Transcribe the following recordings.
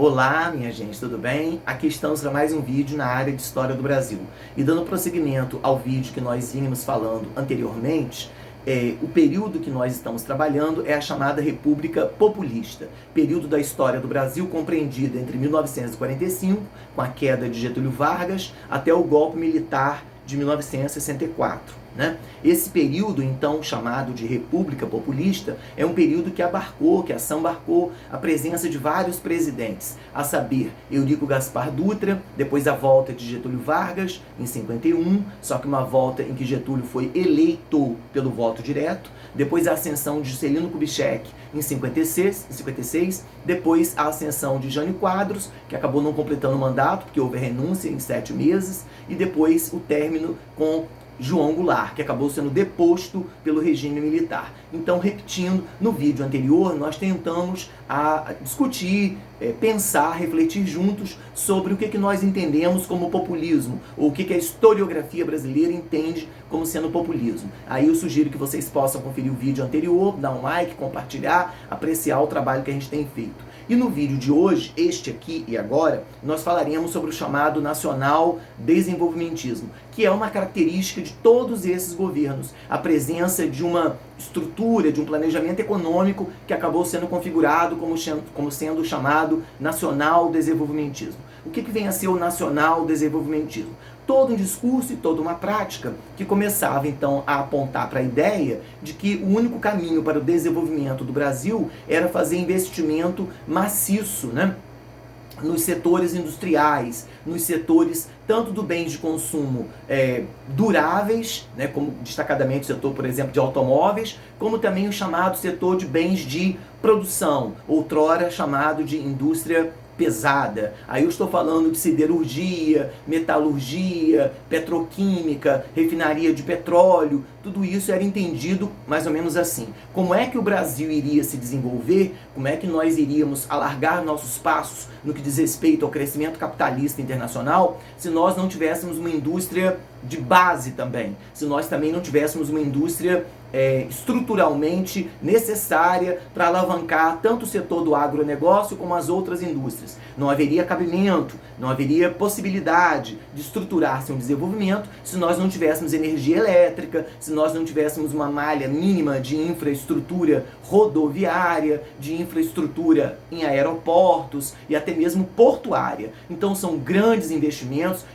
Olá, minha gente, tudo bem? Aqui estamos para mais um vídeo na área de História do Brasil. E dando prosseguimento ao vídeo que nós vínhamos falando anteriormente, o período que nós estamos trabalhando é a chamada República Populista, período da história do Brasil compreendido entre 1945, com a queda de Getúlio Vargas, até o golpe militar de 1964. Esse período, então, chamado de República Populista, é um período que assambarcou a presença de vários presidentes, a saber, Eurico Gaspar Dutra, depois a volta de Getúlio Vargas, em 51, só que uma volta em que Getúlio foi eleito pelo voto direto, depois a ascensão de Juscelino Kubitschek, em 56, depois a ascensão de Jânio Quadros, que acabou não completando o mandato, porque houve a renúncia em 7 meses, e depois o término com João Goulart, que acabou sendo deposto pelo regime militar. Então, repetindo, no vídeo anterior, nós tentamos discutir, pensar, refletir juntos sobre o que nós entendemos como populismo, ou o que a historiografia brasileira entende como sendo populismo. Aí eu sugiro que vocês possam conferir o vídeo anterior, dar um like, compartilhar, apreciar o trabalho que a gente tem feito. E no vídeo de hoje, este aqui e agora, nós falaremos sobre o chamado nacional desenvolvimentismo, que é uma característica de todos esses governos, a presença de uma estrutura, de um planejamento econômico que acabou sendo configurado como sendo chamado nacional desenvolvimentismo. O que vem a ser o nacional desenvolvimentismo? Todo um discurso e toda uma prática que começava então a apontar para a ideia de que o único caminho para o desenvolvimento do Brasil era fazer investimento maciço, nos setores industriais, nos setores tanto do bens de consumo duráveis, como destacadamente o setor, por exemplo, de automóveis, como também o chamado setor de bens de produção, outrora chamado de indústria pesada. Aí eu estou falando de siderurgia, metalurgia, petroquímica, refinaria de petróleo, tudo isso era entendido mais ou menos assim. Como é que o Brasil iria se desenvolver? Como é que nós iríamos alargar nossos passos no que diz respeito ao crescimento capitalista internacional se nós não tivéssemos uma indústria de base também? Se nós também não tivéssemos uma indústria estruturalmente necessária para alavancar tanto o setor do agronegócio como as outras indústrias. Não haveria cabimento, não haveria possibilidade de estruturar-se um desenvolvimento se nós não tivéssemos energia elétrica, se nós não tivéssemos uma malha mínima de infraestrutura rodoviária, de infraestrutura em aeroportos e até mesmo portuária. Então são grandes investimentos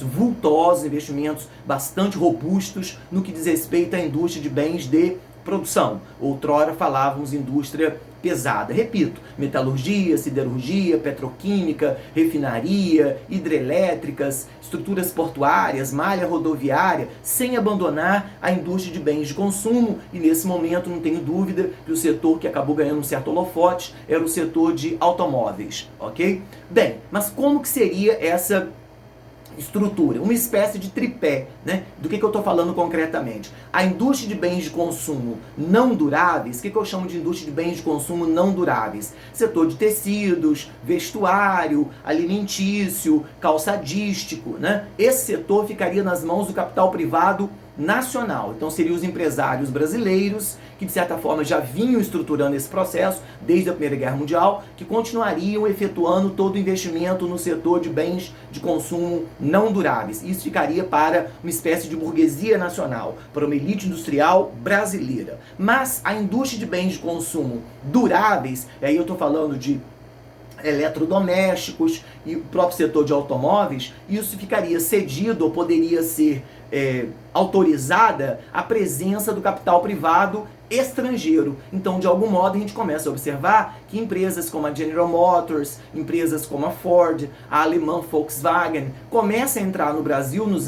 vultosos, investimentos bastante robustos no que diz respeito à indústria de bens de produção. Outrora falávamos indústria pesada. Repito, metalurgia, siderurgia, petroquímica, refinaria, hidrelétricas, estruturas portuárias, malha rodoviária, sem abandonar a indústria de bens de consumo. E nesse momento não tenho dúvida que o setor que acabou ganhando um certo holofote era o setor de automóveis, ok? Bem, mas como que seria essa estrutura, uma espécie de tripé, Do que eu estou falando concretamente? A indústria de bens de consumo não duráveis, o que eu chamo de indústria de bens de consumo não duráveis? Setor de tecidos, vestuário, alimentício, calçadístico, Esse setor ficaria nas mãos do capital privado nacional. Então seriam os empresários brasileiros que de certa forma já vinham estruturando esse processo desde a Primeira Guerra Mundial, que continuariam efetuando todo o investimento no setor de bens de consumo não duráveis. Isso ficaria para uma espécie de burguesia nacional, para uma elite industrial brasileira. Mas a indústria de bens de consumo duráveis, e aí eu estou falando de eletrodomésticos e o próprio setor de automóveis, isso ficaria cedido ou poderia ser autorizada a presença do capital privado estrangeiro. Então, de algum modo, a gente começa a observar que empresas como a General Motors, empresas como a Ford, a alemã Volkswagen, começam a entrar no Brasil no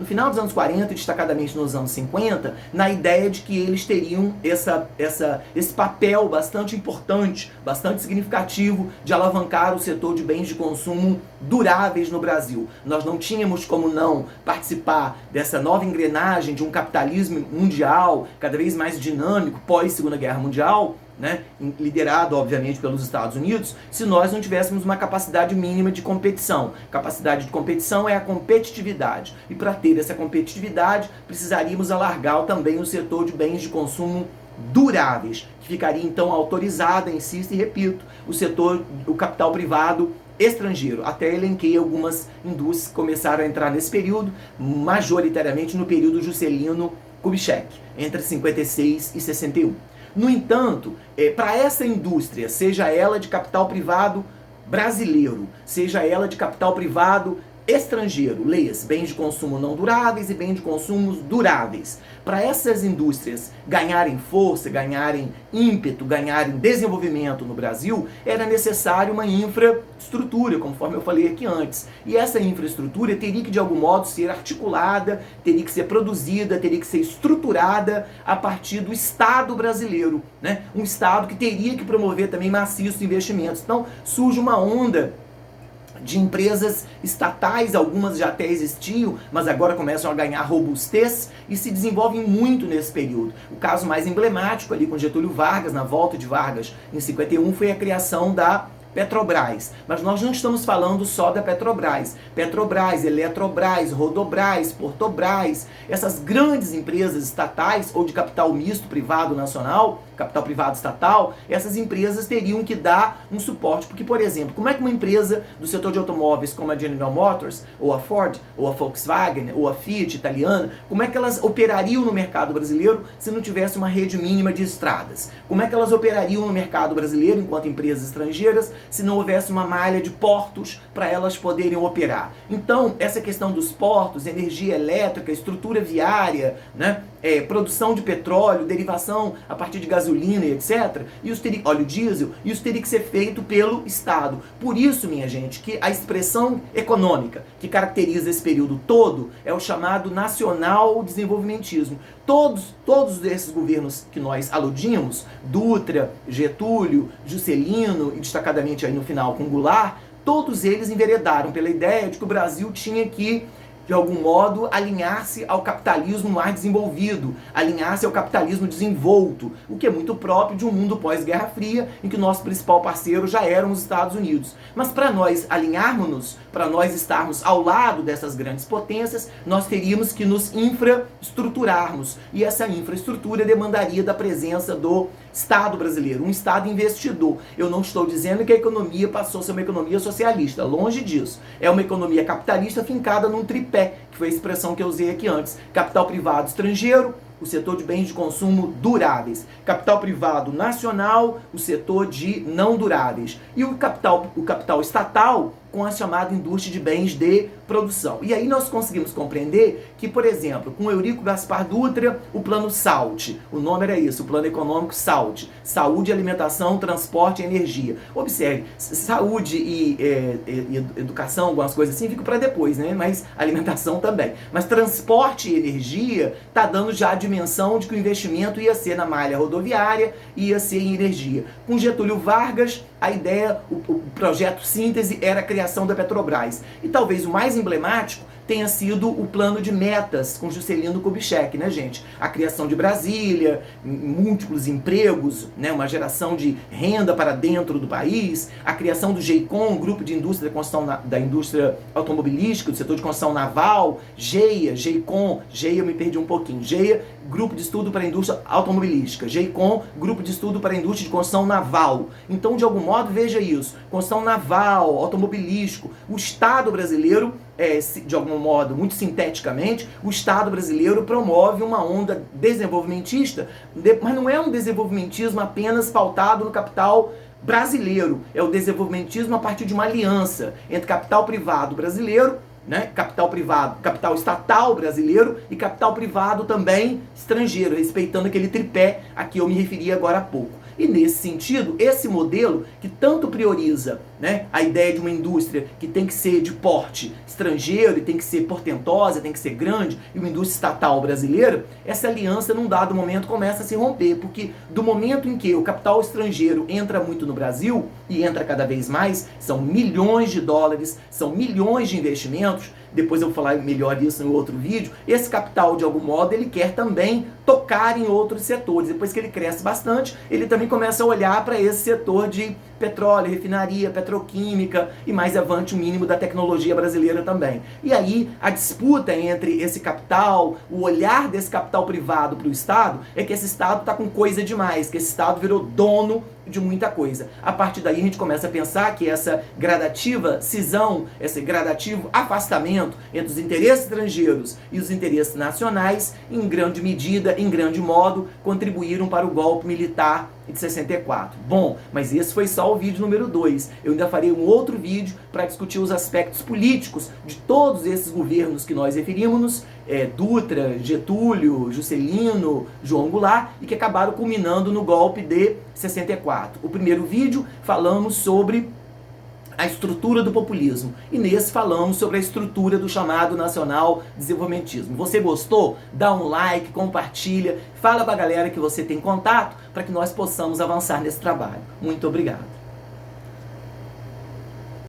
final dos anos 40 e destacadamente nos anos 50, na ideia de que eles teriam esse papel bastante importante, bastante significativo de alavancar o setor de bens de consumo duráveis no Brasil. Nós não tínhamos como não participar dessa nova engrenagem de um capitalismo mundial cada vez mais dinâmico pós-Segunda Guerra Mundial, liderado, obviamente, pelos Estados Unidos, se nós não tivéssemos uma capacidade mínima de competição. Capacidade de competição é a competitividade. E para ter essa competitividade, precisaríamos alargar também o setor de bens de consumo duráveis, que ficaria então autorizada, insisto e repito, o capital privado estrangeiro. Até elenquei algumas indústrias que começaram a entrar nesse período, majoritariamente no período Juscelino Kubitschek, entre 56 e 61. No entanto, para essa indústria, seja ela de capital privado brasileiro, seja ela de capital privado estrangeiro, leia-se, bens de consumo não duráveis e bens de consumo duráveis. Para essas indústrias ganharem força, ganharem ímpeto, ganharem desenvolvimento no Brasil, era necessário uma infraestrutura, conforme eu falei aqui antes. E essa infraestrutura teria que, de algum modo, ser articulada, teria que ser produzida, teria que ser estruturada a partir do Estado brasileiro, né? Um Estado que teria que promover também maciços investimentos. Então, surge uma onda de empresas estatais, algumas já até existiam, mas agora começam a ganhar robustez e se desenvolvem muito nesse período. O caso mais emblemático ali com Getúlio Vargas, na volta de Vargas em 51, foi a criação da Petrobras. Mas nós não estamos falando só da Petrobras. Petrobras, Eletrobras, Rodobras, Portobras, essas grandes empresas estatais ou de capital misto privado nacional, capital privado estatal, essas empresas teriam que dar um suporte. Porque, por exemplo, como é que uma empresa do setor de automóveis como a General Motors, ou a Ford, ou a Volkswagen, ou a Fiat italiana, como é que elas operariam no mercado brasileiro se não tivesse uma rede mínima de estradas? Como é que elas operariam no mercado brasileiro enquanto empresas estrangeiras se não houvesse uma malha de portos para elas poderem operar? Então, essa questão dos portos, energia elétrica, estrutura viária, né, produção de petróleo, derivação a partir de gasolina e etc., óleo diesel, isso teria que ser feito pelo Estado. Por isso, minha gente, que a expressão econômica que caracteriza esse período todo é o chamado nacional desenvolvimentismo. Todos esses governos que nós aludimos, Dutra, Getúlio, Juscelino e destacadamente aí no final com Goulart, todos eles enveredaram pela ideia de que o Brasil tinha que, de algum modo, alinhar-se ao capitalismo mais desenvolvido, alinhar-se ao capitalismo desenvolto, o que é muito próprio de um mundo pós-Guerra Fria, em que o nosso principal parceiro já eram os Estados Unidos. Mas para nós alinharmos-nos, para nós estarmos ao lado dessas grandes potências, nós teríamos que nos infraestruturarmos. E essa infraestrutura demandaria da presença do Estado brasileiro, um Estado investidor. Eu não estou dizendo que a economia passou a ser uma economia socialista, longe disso. É uma economia capitalista fincada num tripé, que foi a expressão que eu usei aqui antes. Capital privado estrangeiro, o setor de bens de consumo duráveis. Capital privado nacional, o setor de não duráveis. E o capital estatal, com a chamada indústria de bens de produção. E aí nós conseguimos compreender que, por exemplo, com Eurico Gaspar Dutra, o plano SALT, o nome era isso, o plano econômico SALT, saúde, alimentação, transporte e energia. Observe, saúde e educação, algumas coisas assim, ficam para depois, né? Mas alimentação também. Mas transporte e energia está dando já a dimensão de que o investimento ia ser na malha rodoviária, ia ser em energia. Com Getúlio Vargas, a ideia, o projeto síntese era a criação da Petrobras. E talvez o mais emblemático tenha sido o plano de metas com Juscelino Kubitschek, né, gente? A criação de Brasília, múltiplos empregos, né, uma geração de renda para dentro do país, a criação do GEICOM, Grupo de Indústria da Indústria Automobilística, do setor de construção naval, GEIA, GEICOM, GEIA eu me perdi um pouquinho, GEIA, Grupo de Estudo para a Indústria Automobilística, GEICOM, Grupo de Estudo para a Indústria de Construção Naval. Então, de algum modo, veja isso, construção naval, automobilístico, o Estado brasileiro, de algum modo, muito sinteticamente, o Estado brasileiro promove uma onda desenvolvimentista, mas não é um desenvolvimentismo apenas pautado no capital brasileiro, é o desenvolvimentismo a partir de uma aliança entre capital privado brasileiro, né, capital privado, capital estatal brasileiro e capital privado também estrangeiro, respeitando aquele tripé a que eu me referi agora há pouco. E nesse sentido, esse modelo que tanto prioriza, né, a ideia de uma indústria que tem que ser de porte estrangeiro e tem que ser portentosa, tem que ser grande, e uma indústria estatal brasileira, essa aliança num dado momento começa a se romper, porque do momento em que o capital estrangeiro entra muito no Brasil, e entra cada vez mais, são milhões de dólares, são milhões de investimentos, depois eu vou falar melhor isso em outro vídeo, esse capital, de algum modo, ele quer também tocar em outros setores. Depois que ele cresce bastante, ele também começa a olhar para esse setor de petróleo, refinaria, petroquímica e mais avante o mínimo da tecnologia brasileira também. E aí a disputa entre esse capital, o olhar desse capital privado para o Estado, é que esse Estado está com coisa demais, que esse Estado virou dono de muita coisa. A partir daí a gente começa a pensar que essa gradativa cisão, esse gradativo afastamento entre os interesses estrangeiros e os interesses nacionais, em grande medida, em grande modo, contribuíram para o golpe militar de 64. Bom, mas esse foi só o vídeo número 2. Eu ainda farei um outro vídeo para discutir os aspectos políticos de todos esses governos que nós referimos-nos, Dutra, Getúlio, Juscelino, João Goulart, e que acabaram culminando no golpe de 64. O primeiro vídeo falamos sobre a estrutura do populismo, e nesse falamos sobre a estrutura do chamado nacional desenvolvimentismo. Você gostou? Dá um like, compartilha, fala pra galera que você tem contato para que nós possamos avançar nesse trabalho. Muito obrigado.